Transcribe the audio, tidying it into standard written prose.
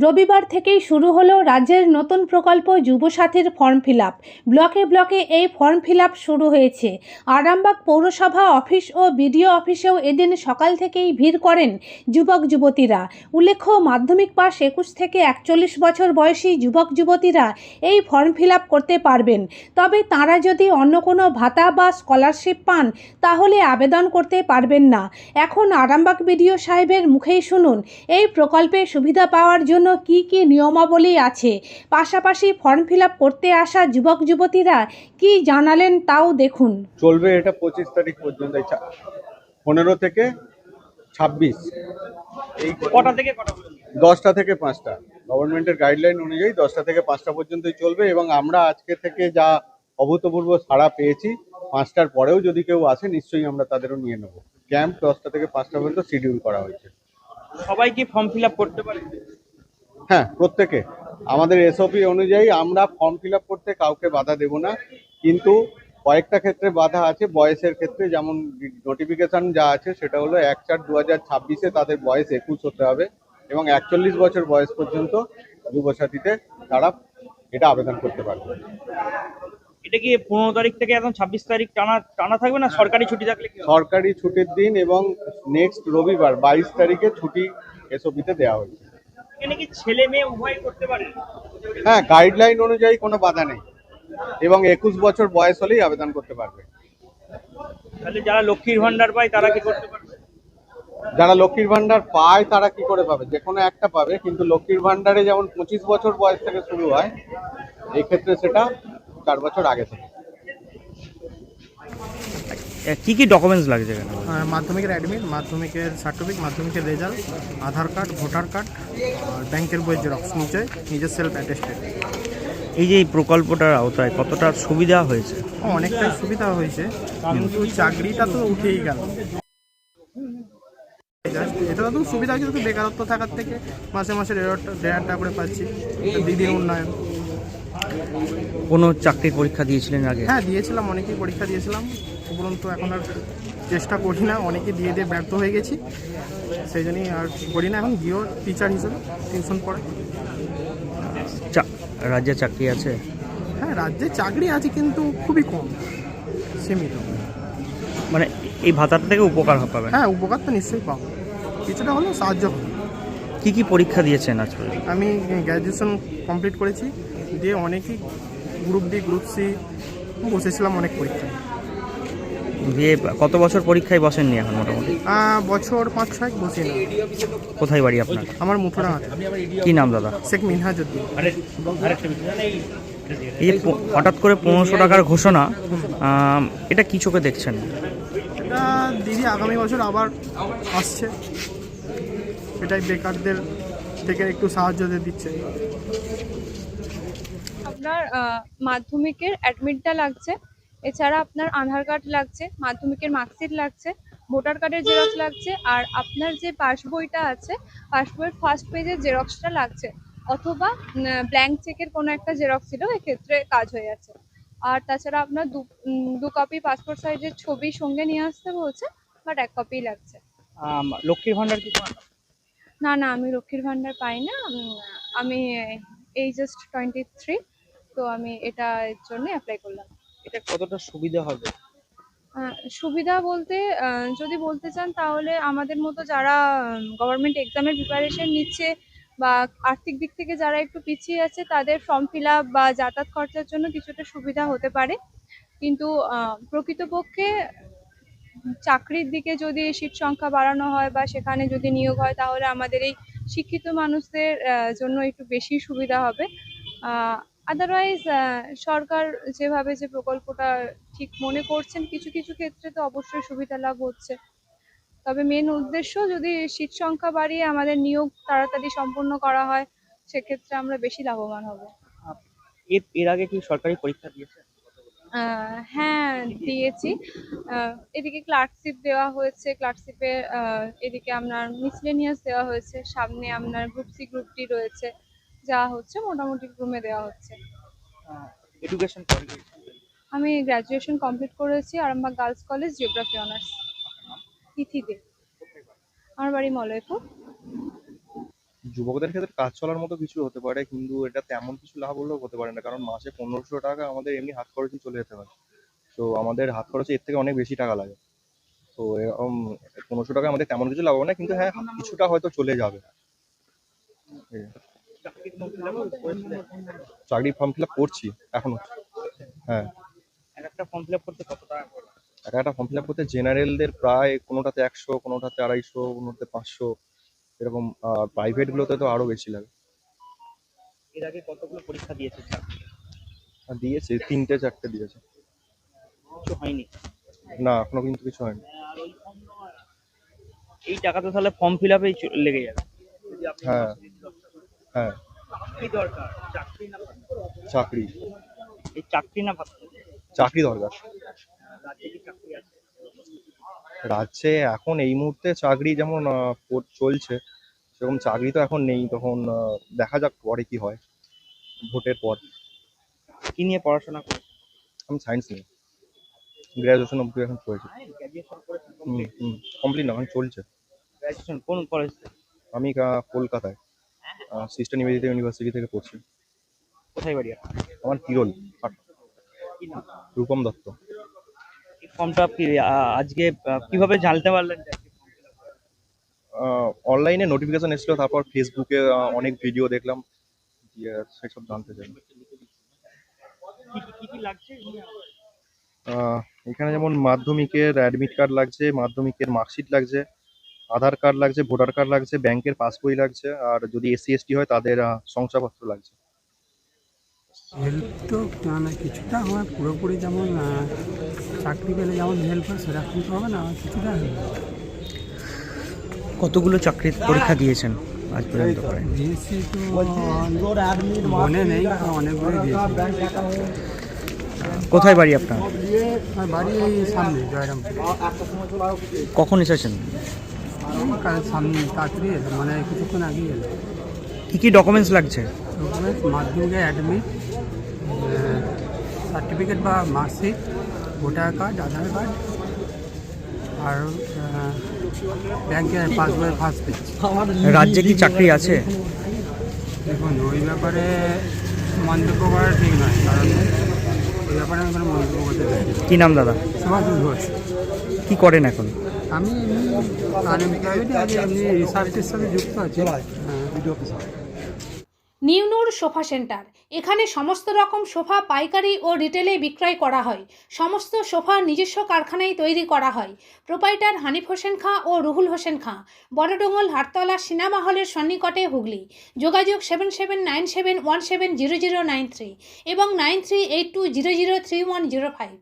রবিবার থেকেই শুরু হলো রাজ্যের নতুন প্রকল্প যুবসাথীর ফর্ম ফিল আপ। ব্লকে ব্লকে এই ফর্ম ফিল আপ শুরু হয়েছে। আরামবাগ পৌরসভা অফিস ও বিডিও অফিসেও এদিন সকাল থেকেই ভিড় করেন যুবক যুবতীরা। উল্লেখ্য, মাধ্যমিক পাস 21 থেকে 41 বছর বয়সী যুবক যুবতীরা এই ফর্ম ফিল আপ করতে পারবেন। তবে তাঁরা যদি অন্য কোনো ভাতা বা স্কলারশিপ পান তাহলে আবেদন করতে পারবেন না। এখন আরামবাগ বিডিও সাহেবের মুখেই শুনুন এই প্রকল্পে সুবিধা পাওয়ার জন্য কি কি নিয়মাবলী আছে। পাশাপাশি ফর্ম ফিল আপ করতে আসা যুবক যুবতীরা কি জানালেন তাও দেখুন। চলবে এটা 25 তারিখ পর্যন্ত, 15 থেকে 26। এই কটা থেকে কটা পর্যন্ত? 10টা থেকে 5টা গভর্নমেন্টের গাইডলাইন অনুযায়ী 10টা থেকে 5টা পর্যন্তই চলবে। এবং আমরা আজকে থেকে যা অভূতপূর্ব সাড়া পেয়েছি, 5টার পরেও যদি কেউ আসে নিশ্চয়ই আমরা তাদেরও নিয়ে নেব। ক্যাম্প 10টা থেকে 5টা পর্যন্ত শিডিউল করা হয়েছে। সবাই কি ফর্ম ফিল আপ করতে পারে? হ্যাঁ, প্রত্যেকে। আমাদের এসওপি অনুযায়ী আমরা ফর্ম ফিল আপ করতে কাউকে বাধা দেব না, কিন্তু কয়েকটা ক্ষেত্রে বাধা আছে। বয়সের ক্ষেত্রে যেমন নোটিফিকেশন যা আছে সেটা হলো 1/4/2026 তাদের বয়স 21 হতে হবে এবং 41 বছর বয়স পর্যন্ত যুবসাথীতে তারা এটা আবেদন করতে পারবে। এটা কি 15 তারিখ থেকে একদম 26 তারিখ টানা টানা থাকবে, না সরকারি ছুটি থাকলে কি হবে? সরকারি ছুটির দিন এবং নেক্সট রবিবার 22 তারিখে ছুটি এসওপিতে দেওয়া হয়েছে। এখানে কি ছেলে মেয়ে উভয় করতে পারে? হ্যাঁ, গাইডলাইন অনুযায়ী কোনো বাধা নেই এবং 21 বছর বয়স হলেই আবেদন করতে পারবে। তাহলে যারা লক্ষ্মীর ভান্ডার পায় তারা কি করতে পারবে? যারা লক্ষ্মীর ভান্ডার পায় তারা কি করে পাবে? যে কোনো একটা পাবে, কিন্তু লক্ষ্মীর ভান্ডারে যেমন 25 বছর বয়স থেকে শুরু হয়, এই ক্ষেত্রে সেটা 4 বছর আগে থেকে। কি কি ডকুমেন্টস লাগছে এখানে? মাধ্যমিকের অ্যাডমিট, মাধ্যমিকের সার্টিফিকেট, মাধ্যমিকের রেজাল্ট, আধার কার্ড, ভোটার কার্ড, আর ব্যাংকের বইয়ের জেরক্স, নিজের সেলফ অ্যাটেস্টেড। এই যে এই প্রকল্পটার আওতায় কতটা সুবিধা হয়েছে? অনেকটাই সুবিধা হয়েছে, কিন্তু চাকরিটা তো উঠেই গেল। এটা তো সুবিধা হয়েছে, তো বেকারত্ব থাকার থেকে মাসে মাসে 1,500 টাকা করে পাচ্ছি। দিদির উন্নয়ন। কোনো চাকরির পরীক্ষা দিয়েছিলেন আগে? হ্যাঁ, দিয়েছিলাম, অনেকেই পরীক্ষা দিয়েছিলাম, উপরন্তু এখন আর চেষ্টা করি না, অনেকে দিয়ে ব্যর্থ হয়ে গেছি, সেই জন্যই আর করি না। এখন গিয়েও টিচার হিসেবে টিউশন পড়াই। রাজ্যে চাকরি আছে? হ্যাঁ, রাজ্যে চাকরি আছে, কিন্তু খুবই কম, সীমিত। মানে এই ভাতাটা থেকে উপকার পাবেন? হ্যাঁ, উপকার তো নিশ্চয়ই পাবো, কিছুটা হলেও সাহায্য হবে। কি কি পরীক্ষা দিয়েছেন আজকে? আমি গ্র্যাজুয়েশন কমপ্লিট করেছি, দিয়ে অনেকেই গ্রুপ ডি, গ্রুপ সি বসেছিলাম, অনেক পরীক্ষা। দিয়ে কত বছর পরীক্ষায় বসেননি এখন মোটামুটি? বছর 5-6 বসি না। কোথায় বাড়ি আপনার? আমার মুঠোডাঙ্গাতে। কি নাম দাদা? শেখ মিনহাজউদ্দিন। এই যে হঠাৎ করে 1500 টাকার ঘোষণা, এটা কি চোখে দেখছেন? এটা দিদি আগামী বছর আবার আসছে, এটাই বেকারদের থেকে একটু সাহায্য দিচ্ছে। আপনার মাধ্যমিকের অ্যাডমিটটা লাগছে, এছাড়া আপনার আধার কার্ড লাগছে, মাধ্যমিকের মার্কশিট লাগছে, ভোটার কার্ডের জেরক্স লাগছে, আর আপনার যে পাসবইটা আছে পাসবইয়ের ফার্স্ট পেজের জেরক্সটা লাগছে, অথবা ব্ল্যাঙ্ক চেকের কোনো একটা জেরক্স ছিল, এক্ষেত্রে কাজ হয়ে যাচ্ছে। আর তাছাড়া আপনার দু কপি পাসপোর্ট সাইজের ছবি সঙ্গে নিয়ে আসতে বলছে, বাট 1 কপি লাগছে। লক্ষ্মীর ভান্ডার কি পান? না না, আমি লক্ষ্মীর ভান্ডার পাই না। আমি এই জাস্ট 23, তো আমি এটার জন্য অ্যাপ্লাই করলাম। এটা কতটা সুবিধা হবে? সুবিধা বলতে যদি বলতে চান, তাহলে আমাদের মতো যারা গভর্নমেন্ট এক্সামের প্রিপারেশন নিচ্ছে বা আর্থিক দিক থেকে যারা একটু পিছিয়ে আছে, তাদের ফর্ম ফিল আপ বা যাতায়াত খরচার জন্য কিছুটা সুবিধা হতে পারে। কিন্তু প্রকৃতপক্ষে চাকরির দিকে যদি সিট সংখ্যা বাড়ানো হয় বা সেখানে যদি নিয়োগ হয়, তাহলে আমাদের এই শিক্ষিত মানুষদের জন্য একটু বেশি সুবিধা হবে। আদারওয়াইজ সরকার যেভাবে যে প্রকল্পটা ঠিক মনে করছেন, কিছু কিছু ক্ষেত্রে তো অবশ্যই সুবিধা লাভ হচ্ছে। তবে মেন উদ্দেশ্য, যদি সিট সংখ্যা বাড়িয়ে আমাদের নিয়োগ তাড়াতাড়ি সম্পন্ন করা হয়, সেক্ষেত্রে আমরা বেশি লাভবান হব। এর আগে কি সরকারি পরীক্ষা দিয়েছে? হ্যাঁ, দিয়েছি। এদিকে ক্লার্কশিপ দেওয়া হয়েছে, ক্লার্কশিপে এদিকে আপনার মিসলেনিয়াস দেওয়া হয়েছে, সামনে আপনার গ্রুপ সি, গ্রুপ ডি রয়েছে, যা হচ্ছে মোটামুটি ক্রমে দেওয়া হচ্ছে। এডুকেশন আমি গ্র্যাজুয়েশন কমপ্লিট করেছি Arambagh girls college, geography honours. Tithi Dey. আমার বাড়ি মলয়পুর। যুবকদের ক্ষেত্রে কাজ চলার মতো কিছু হতে পারে, কিন্তু এটা তেমন কিছু লাভ হলেও হতে পারে না, কারণ মাসে 1500 টাকা আমাদের এমনি হাত খরচই চলে যেতে পারে। তো আমাদের হাত খরচে এর থেকে অনেক বেশি টাকা লাগে। তো এরকম 1500 টাকা আমাদের তেমন কিছু লাভ হবে না, কিন্তু হ্যাঁ কিছুটা হয়তো চলে যাবে। এই, চাকরির ফর্ম ফিল আপ করছি এখনো। হ্যাঁ, একটা ফর্ম ফিল আপ করতে কত টাকা করে? একটা ফর্ম ফিল আপ করতে জেনারেলদের প্রায় কোনোটাতে 100, কোনোটাতে 250, কোনোটাতে 500 এরকম। প্রাইভেট গুলোতে তো আরো বেশি লাগে। এর আগে কতগুলো পরীক্ষা দিয়েছে চাকরি? আর দিয়েছে 3টে 4টে দিয়েছে। কিছু হয়নি। না, এখনো কিন্তু কিছু হয়নি। এই টাকা তো তাহলে ফর্ম ফিল আপেই লেগে যাবে। যদি আপনি হ্যাঁ হ্যাঁ, কি দরকার, চাকরি না ভাত? চাকরি এই চাকরি না ভাত? চাকরি দরকার। রাজ্যে কি চাকরি আছে? রাজ্যে এখন এই মুহূর্তে চাকরি যেমন চলছে, সেরকম চাকরি তো এখন নেই। তখন দেখা যাক পরে কি হয়, ভোটের পর। কি নিয়ে পড়াশোনা করে? আমি সায়েন্স নিই, গ্র্যাজুয়েশন অব্দি এখন চলছে। গ্র্যাজুয়েশন করেছেন হুম কমপ্লিট? হুম, কমপ্লিট না, এখন চলছে। গ্র্যাজুয়েশন কোন কলেজ থেকে? আমি কলকাতায় সিস্টার নিবেদিতা ইউনিভার্সিটি থেকে পড়ছি। কোথায় বাড়ি আপনার? আমার তিরোল, কি নাম? রূপম দত্ত। এই ফর্মটা কি আজকে কিভাবে জানতে পারলেন যে আজকে form fill up করা? অনলাইনে নোটিফিকেশন এসেছিল, তারপর ফেসবুকে অনেক ভিডিও দেখলাম, দিয়ে সেসব জানতে চাই। কি লাগছে? এখানে যেমন মাধ্যমিকের অ্যাডমিট কার্ড লাগছে, মাধ্যমিকের মার্কশিট লাগছে, আধার কার্ড লাগছে, ভোটার কার্ড লাগছে, ব্যাংকের পাসবই লাগছে, আর যদি SC ST হয় তাদের শংসাপত্র লাগছে। হেল্প তো মানে কিছুটা হয়, পুরোপুরি যেমন চাকরি পেলে যেমন হেল্প হয় সেরকম তো হবে না, কিছুটা help হয়। কতগুলো চাকরির পরীক্ষা দিয়েছেন আজ পর্যন্ত? দিয়েছি তো মনে নেই, অনেকগুলোই দিয়েছি। কোথায় বাড়ি আপনার? আমার বাড়ি এই সামনে জয়রামপুর, কখন এসেছেন? কাল সামনে তাড়াতাড়ি এলো, মানে কিছুক্ষণ আগেই এলো। কি কি ডকুমেন্টস লাগছে? ডকুমেন্টস মাধ্যমিকের অ্যাডমিট, সার্টিফিকেট বা মার্কশিট, ভোটার কার্ড, আধার কার্ড, আর ব্যাংকের পাসবইয়ের ফার্স্ট পেজ। রাজ্যে কি চাকরি আছে? দেখুন, ওই ব্যাপারে মন্তব্য করা ঠিক নয়, কারণ ওই ব্যাপারে আমি কোনো মন্তব্য করতে চাই না। কি নাম দাদা? সুভাষ ঘোষ। কি করেন এখন? আমি এমনি রিসার্চের সাথে যুক্ত আছি, ভিডিও অফিসার। নিউনুর সোফা সেন্টার, এখানে সমস্ত রকম সোফা পাইকারি ও রিটেলে বিক্রয় করা হয়। সমস্ত সোফা নিজস্ব কারখানায় তৈরি করা হয়। প্রোপাইটার হানিফ হোসেন খাঁ ও রুহুল হোসেন খাঁ, বড়ডোঙ্গল হাটতলা সিনেমা হলের সন্নিকটে, হুগলি। যোগাযোগ 7797170093 এবং 9382003105।